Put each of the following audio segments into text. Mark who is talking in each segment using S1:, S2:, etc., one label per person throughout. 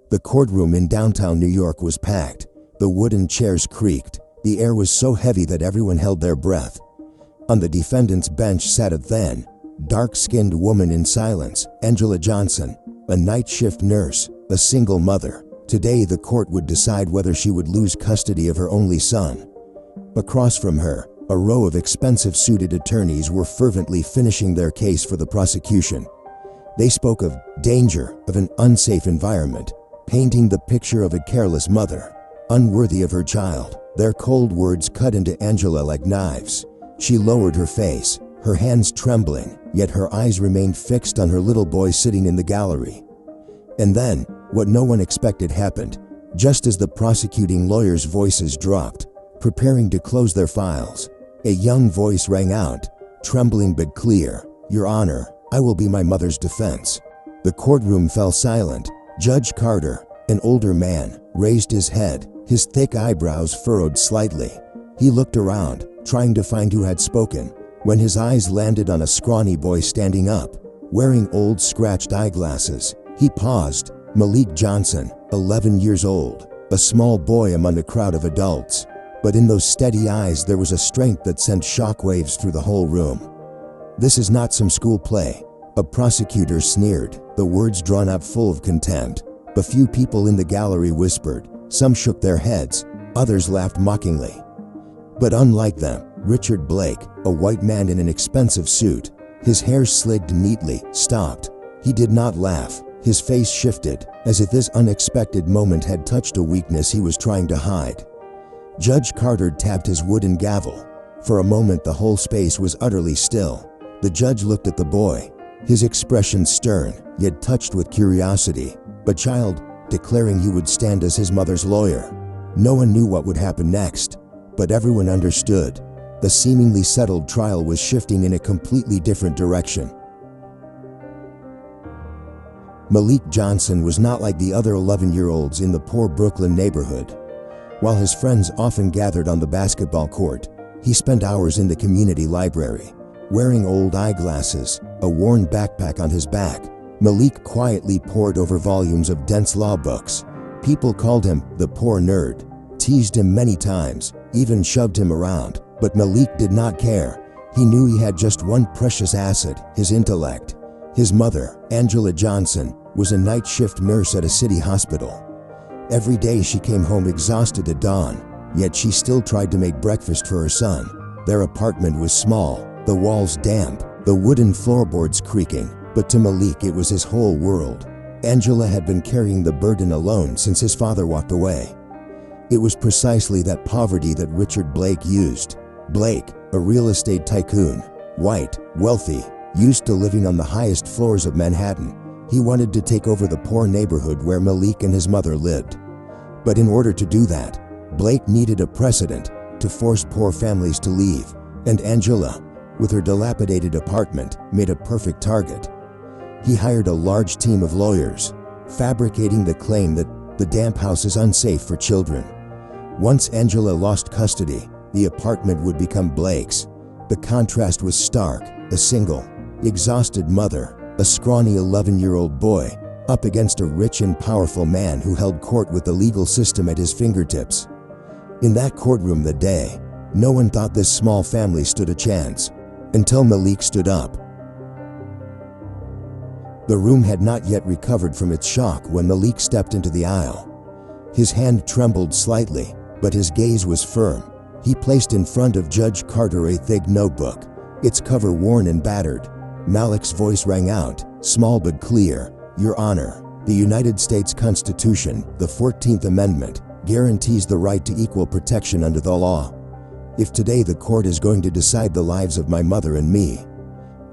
S1: The courtroom in downtown New York was packed. The wooden chairs creaked. The air was so heavy that everyone held their breath. On the defendant's bench sat a thin, dark-skinned woman in silence, Angela Johnson, a night shift nurse, a single mother. Today the court would decide whether she would lose custody of her only son. Across from her, a row of expensive suited attorneys were fervently finishing their case for the prosecution. They spoke of danger, of an unsafe environment, painting the picture of a careless mother, unworthy of her child. Their cold words cut into Angela like knives. She lowered her face, her hands trembling, yet her eyes remained fixed on her little boy sitting in the gallery. And then, what no one expected happened. Just as the prosecuting lawyers' voices dropped, preparing to close their files, a young voice rang out, trembling but clear, "Your Honor, I will be my mother's defense." The courtroom fell silent. Judge Carter, an older man, raised his head, his thick eyebrows furrowed slightly. He looked around, trying to find who had spoken, when his eyes landed on a scrawny boy standing up, wearing old scratched eyeglasses. He paused. Malik Johnson, 11 years old, a small boy among a crowd of adults. But in those steady eyes there was a strength that sent shockwaves through the whole room. "This is not some school play," a prosecutor sneered, the words drawn up full of contempt. A few people in the gallery whispered, some shook their heads, others laughed mockingly. But unlike them, Richard Blake, a white man in an expensive suit, his hair slicked neatly, stopped. He did not laugh. His face shifted, as if this unexpected moment had touched a weakness he was trying to hide. Judge Carter tapped his wooden gavel. For a moment the whole space was utterly still. The judge looked at the boy, his expression stern, yet touched with curiosity. A child, declaring he would stand as his mother's lawyer. No one knew what would happen next, but everyone understood. The seemingly settled trial was shifting in a completely different direction. Malik Johnson was not like the other 11-year-olds in the poor Brooklyn neighborhood. While his friends often gathered on the basketball court, he spent hours in the community library. Wearing old eyeglasses, a worn backpack on his back, Malik quietly pored over volumes of dense law books. People called him the poor nerd, teased him many times, even shoved him around. But Malik did not care. He knew he had just one precious asset, his intellect. His mother, Angela Johnson, was a night shift nurse at a city hospital. Every day she came home exhausted at dawn, yet she still tried to make breakfast for her son. Their apartment was small, the walls damp, the wooden floorboards creaking, but to Malik it was his whole world. Angela had been carrying the burden alone since his father walked away. It was precisely that poverty that Richard Blake used. Blake, a real estate tycoon, white, wealthy, used to living on the highest floors of Manhattan. He wanted to take over the poor neighborhood where Malik and his mother lived. But in order to do that, Blake needed a precedent to force poor families to leave, and Angela, with her dilapidated apartment, made a perfect target. He hired a large team of lawyers, fabricating the claim that the damp house is unsafe for children. Once Angela lost custody, the apartment would become Blake's. The contrast was stark: a single, exhausted mother, a scrawny 11-year-old boy, up against a rich and powerful man who held court with the legal system at his fingertips. In that courtroom that day, no one thought this small family stood a chance, until Malik stood up. The room had not yet recovered from its shock when Malik stepped into the aisle. His hand trembled slightly, but his gaze was firm. He placed in front of Judge Carter a thick notebook, its cover worn and battered. Malik's voice rang out, small but clear. "Your Honor, the United States Constitution, the 14th Amendment, guarantees the right to equal protection under the law. If today the court is going to decide the lives of my mother and me,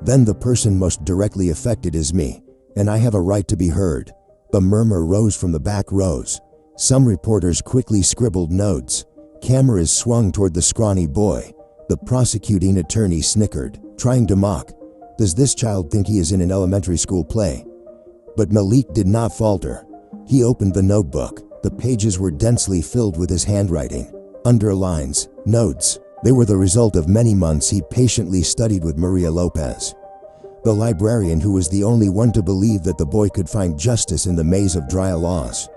S1: then the person most directly affected is me, and I have a right to be heard." A murmur rose from the back rows. Some reporters quickly scribbled notes. Cameras swung toward the scrawny boy. The prosecuting attorney snickered, trying to mock. "Does this child think he is in an elementary school play?" But Malik did not falter. He opened the notebook. The pages were densely filled with his handwriting. Underlines, notes. They were the result of many months he patiently studied with Maria Lopez. the librarian who was the only one to believe that the boy could find justice in the maze of dry laws.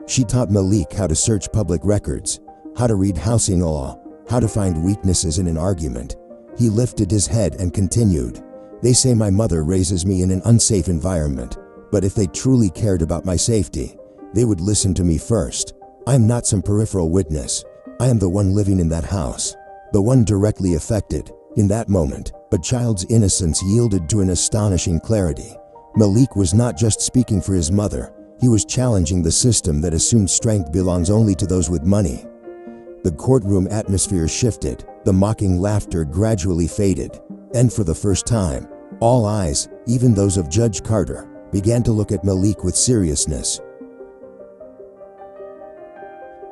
S1: She taught Malik how to search public records, how to read housing law, how to find weaknesses in an argument. He lifted his head and continued, "They say my mother raises me in an unsafe environment, but if they truly cared about my safety, they would listen to me first. I am not some peripheral witness. I am the one living in that house, the one directly affected." In that moment, a child's innocence yielded to an astonishing clarity. Malik was not just speaking for his mother, he was challenging the system that assumed strength belongs only to those with money. The courtroom atmosphere shifted, the mocking laughter gradually faded, and for the first time, all eyes, even those of Judge Carter, began to look at Malik with seriousness.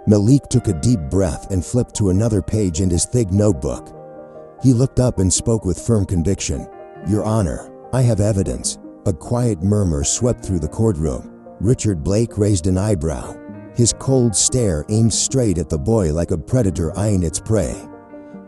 S1: Malik took a deep breath and flipped to another page in his thick notebook. He looked up and spoke with firm conviction. "Your Honor, I have evidence." A quiet murmur swept through the courtroom. Richard Blake raised an eyebrow. His cold stare aimed straight at the boy like a predator eyeing its prey.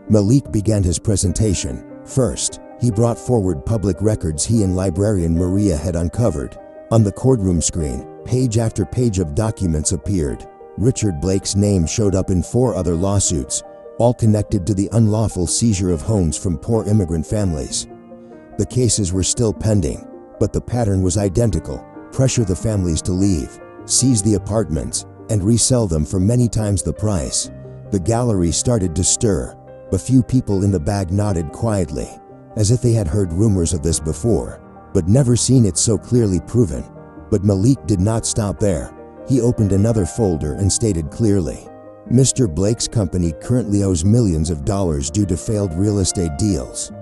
S1: Malik began his presentation. First, he brought forward public records he and librarian Maria had uncovered. On the courtroom screen, page after page of documents appeared. Richard Blake's name showed up in 4 other lawsuits, all connected to the unlawful seizure of homes from poor immigrant families. The cases were still pending, but the pattern was identical: pressure the families to leave, seize the apartments, and resell them for many times the price. The gallery started to stir. A few people in the bag nodded quietly, as if they had heard rumors of this before, but never seen it so clearly proven. But Malik did not stop there. He opened another folder and stated clearly, "Mr. Blake's company currently owes millions of dollars due to failed real estate deals.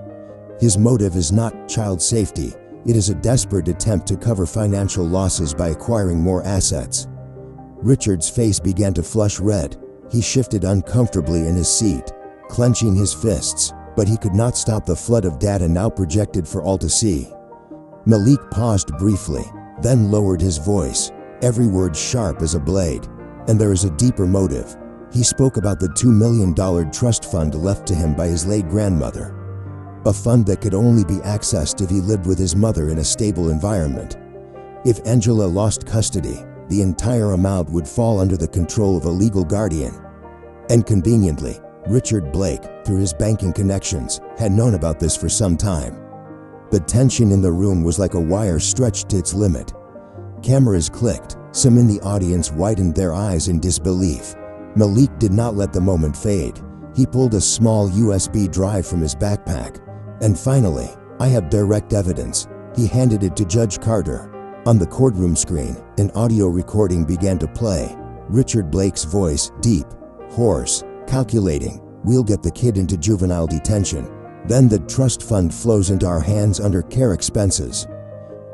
S1: His motive is not child safety, it is a desperate attempt to cover financial losses by acquiring more assets." Richard's face began to flush red. He shifted uncomfortably in his seat, clenching his fists, but he could not stop the flood of data now projected for all to see. Malik paused briefly, then lowered his voice, every word sharp as a blade. "And there is a deeper motive." He spoke about the $2 million trust fund left to him by his late grandmother. A fund that could only be accessed if he lived with his mother in a stable environment. If Angela lost custody, the entire amount would fall under the control of a legal guardian. And conveniently, Richard Blake, through his banking connections, had known about this for some time. The tension in the room was like a wire stretched to its limit. Cameras clicked. Some in the audience widened their eyes in disbelief. Malik did not let the moment fade. He pulled a small USB drive from his backpack. "And finally, I have direct evidence." He handed it to Judge Carter. On the courtroom screen, an audio recording began to play. Richard Blake's voice, deep, hoarse, calculating, "We'll get the kid into juvenile detention. Then the trust fund flows into our hands under care expenses.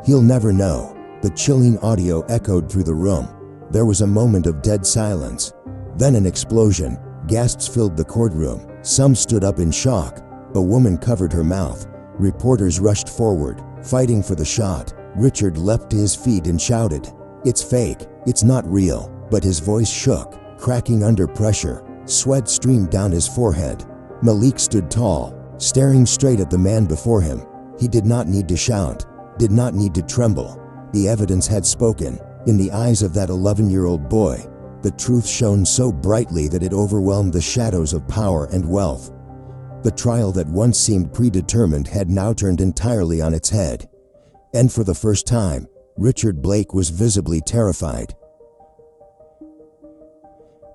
S1: He'll never know." The chilling audio echoed through the room. There was a moment of dead silence. Then an explosion. Gasps filled the courtroom. Some stood up in shock. A woman covered her mouth. Reporters rushed forward, fighting for the shot. Richard leapt to his feet and shouted, "It's fake. It's not real." But his voice shook, cracking under pressure. Sweat streamed down his forehead. Malik stood tall, staring straight at the man before him. He did not need to shout, did not need to tremble. The evidence had spoken. In the eyes of that 11-year-old boy, the truth shone so brightly that it overwhelmed the shadows of power and wealth. The trial that once seemed predetermined had now turned entirely on its head. And for the first time, Richard Blake was visibly terrified.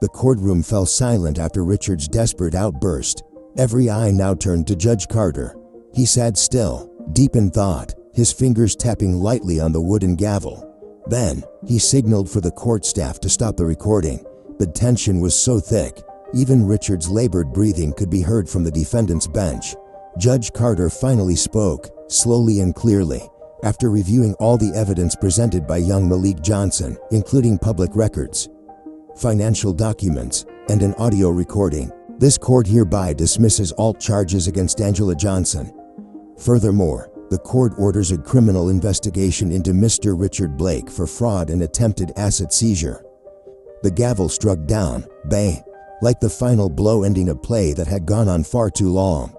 S1: The courtroom fell silent after Richard's desperate outburst. Every eye now turned to Judge Carter. He sat still, deep in thought, his fingers tapping lightly on the wooden gavel. Then, he signaled for the court staff to stop the recording. The tension was so thick, even Richard's labored breathing could be heard from the defendant's bench. Judge Carter finally spoke, slowly and clearly. After reviewing all the evidence presented by young Malik Johnson, including public records, financial documents, and an audio recording, this court hereby dismisses all charges against Angela Johnson. Furthermore, the court orders a criminal investigation into Mr. Richard Blake for fraud and attempted asset seizure. The gavel struck down, bang, like the final blow ending a play that had gone on far too long.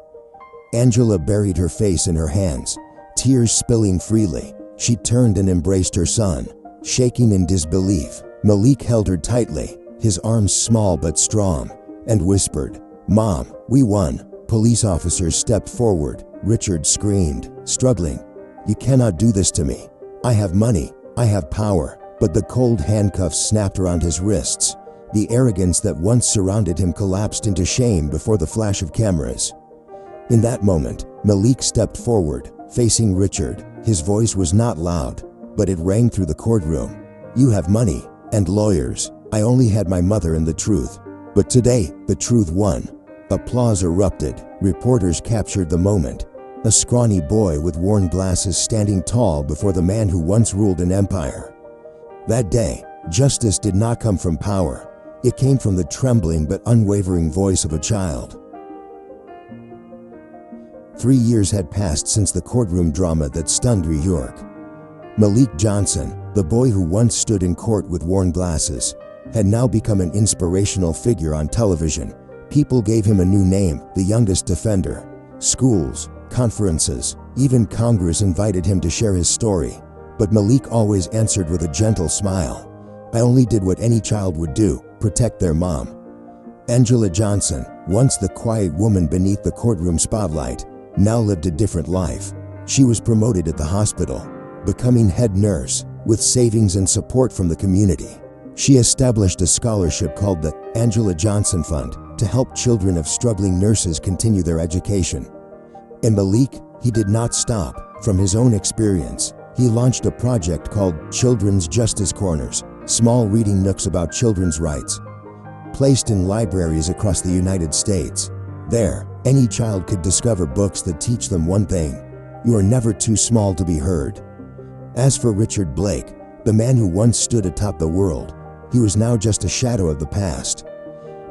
S1: Angela buried her face in her hands, Tears spilling freely, she turned and embraced her son, shaking in disbelief. Malik held her tightly, his arms small but strong, and whispered, "Mom, we won." Police officers stepped forward. Richard screamed, struggling, "You cannot do this to me. I have money, I have power." But the cold handcuffs snapped around his wrists. The arrogance that once surrounded him collapsed into shame before the flash of cameras. In that moment, Malik stepped forward, facing Richard. His voice was not loud, but it rang through the courtroom. "You have money and lawyers. I only had my mother and the truth. But today, the truth won." Applause erupted. Reporters captured the moment. A scrawny boy with worn glasses standing tall before the man who once ruled an empire. That day, justice did not come from power. It came from the trembling but unwavering voice of a child. 3 years had passed since the courtroom drama that stunned New York. Malik Johnson, the boy who once stood in court with worn glasses, had now become an inspirational figure on television. People gave him a new name, the youngest defender. Schools, conferences, even Congress invited him to share his story. But Malik always answered with a gentle smile. "I only did what any child would do, protect their mom." Angela Johnson, once the quiet woman beneath the courtroom spotlight, now lived a different life. She was promoted at the hospital, becoming head nurse, with savings and support from the community. She established a scholarship called the Angela Johnson Fund to help children of struggling nurses continue their education. And Malik, he did not stop. From his own experience, he launched a project called Children's Justice Corners, small reading nooks about children's rights, placed in libraries across the United States. There, any child could discover books that teach them one thing: you are never too small to be heard. As for Richard Blake, the man who once stood atop the world, he was now just a shadow of the past.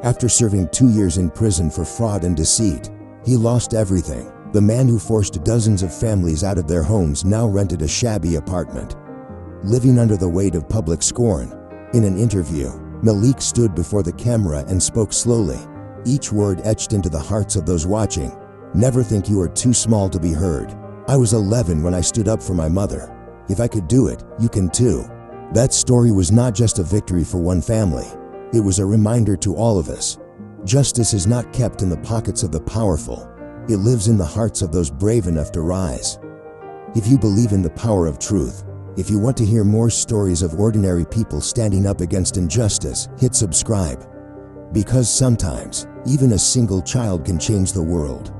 S1: After serving 2 years in prison for fraud and deceit, he lost everything. The man who forced dozens of families out of their homes now rented a shabby apartment, living under the weight of public scorn. In an interview, Malik stood before the camera and spoke slowly, each word etched into the hearts of those watching. "Never think you are too small to be heard. I was 11 when I stood up for my mother. If I could do it, you can too." That story was not just a victory for one family. It was a reminder to all of us. Justice is not kept in the pockets of the powerful. It lives in the hearts of those brave enough to rise. If you believe in the power of truth, if you want to hear more stories of ordinary people standing up against injustice, hit subscribe. Because sometimes, even a single child can change the world.